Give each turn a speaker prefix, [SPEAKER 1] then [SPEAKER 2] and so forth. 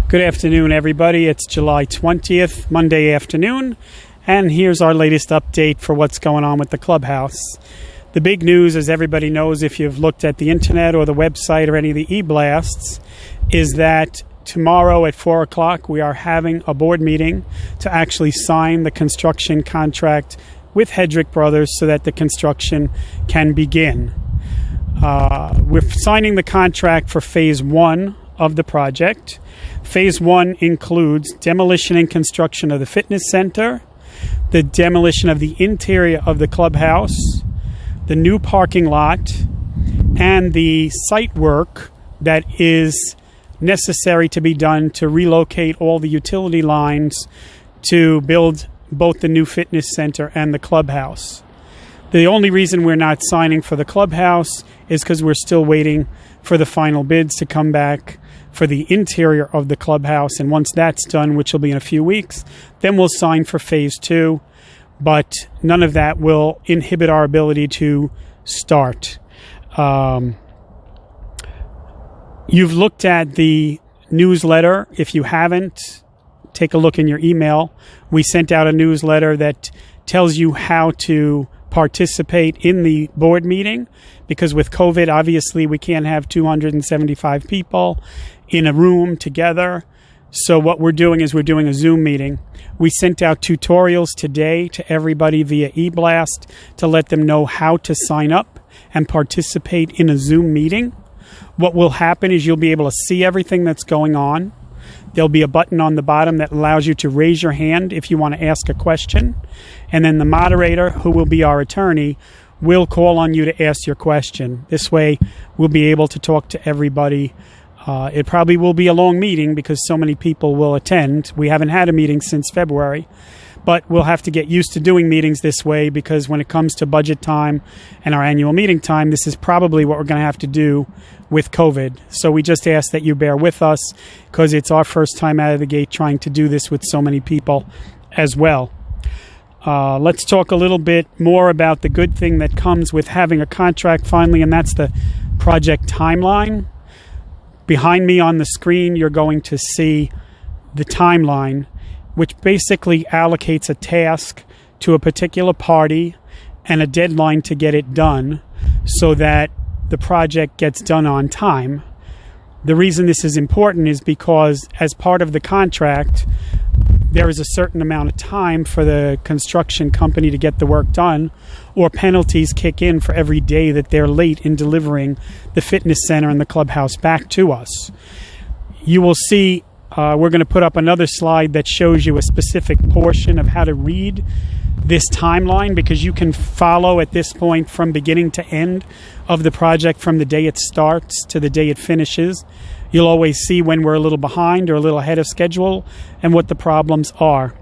[SPEAKER 1] Good afternoon, everybody. It's July 20th, Monday afternoon, and here's our latest update for what's going on with the clubhouse. The big news, as everybody knows if you've looked at the internet or the website or any of the e-blasts, is that tomorrow at 4 o'clock we are having a board meeting to actually sign the construction contract with Hedrick Brothers so that the construction can begin. We're signing the contract for phase 1 of the project. Phase 1 includes demolition and construction of the fitness center, the demolition of the interior of the clubhouse, the new parking lot, and the site work that is necessary to be done to relocate all the utility lines to build both the new fitness center and the clubhouse. The only reason we're not signing for the clubhouse is because we're still waiting for the final bids to come back for the interior of the clubhouse. And once that's done, which will be in a few weeks, then we'll sign for phase 2. But none of that will inhibit our ability to start. You've looked at the newsletter. If you haven't, take a look in your email. We sent out a newsletter that tells you how to participate in the board meeting, because with COVID, obviously, we can't have 275 people in a room together. So what we're doing is we're doing a Zoom meeting. We sent out tutorials today to everybody via eBlast to let them know how to sign up and participate in a Zoom meeting. What will happen is you'll be able to see everything that's going on. There'll be a button on the bottom that allows you to raise your hand if you want to ask a question. And then the moderator, who will be our attorney, will call on you to ask your question. This way, we'll be able to talk to everybody. It probably will be a long meeting because so many people will attend. We haven't had a meeting since February, but we'll have to get used to doing meetings this way, because when it comes to budget time and our annual meeting time, this is probably what we're going to have to do with COVID. So we just ask that you bear with us, because it's our first time out of the gate trying to do this with so many people as well. Let's talk a little bit more about the good thing that comes with having a contract finally, and that's the project timeline. Behind me on the screen, you're going to see the timeline, which basically allocates a task to a particular party and a deadline to get it done so that the project gets done on time. The reason this is important is because as part of the contract, there is a certain amount of time for the construction company to get the work done, or penalties kick in for every day that they're late in delivering the fitness center and the clubhouse back to us. You will see we're going to put up another slide that shows you a specific portion of how to read this timeline, because you can follow at this point from beginning to end of the project, from the day it starts to the day it finishes. You'll always see when we're a little behind or a little ahead of schedule and what the problems are.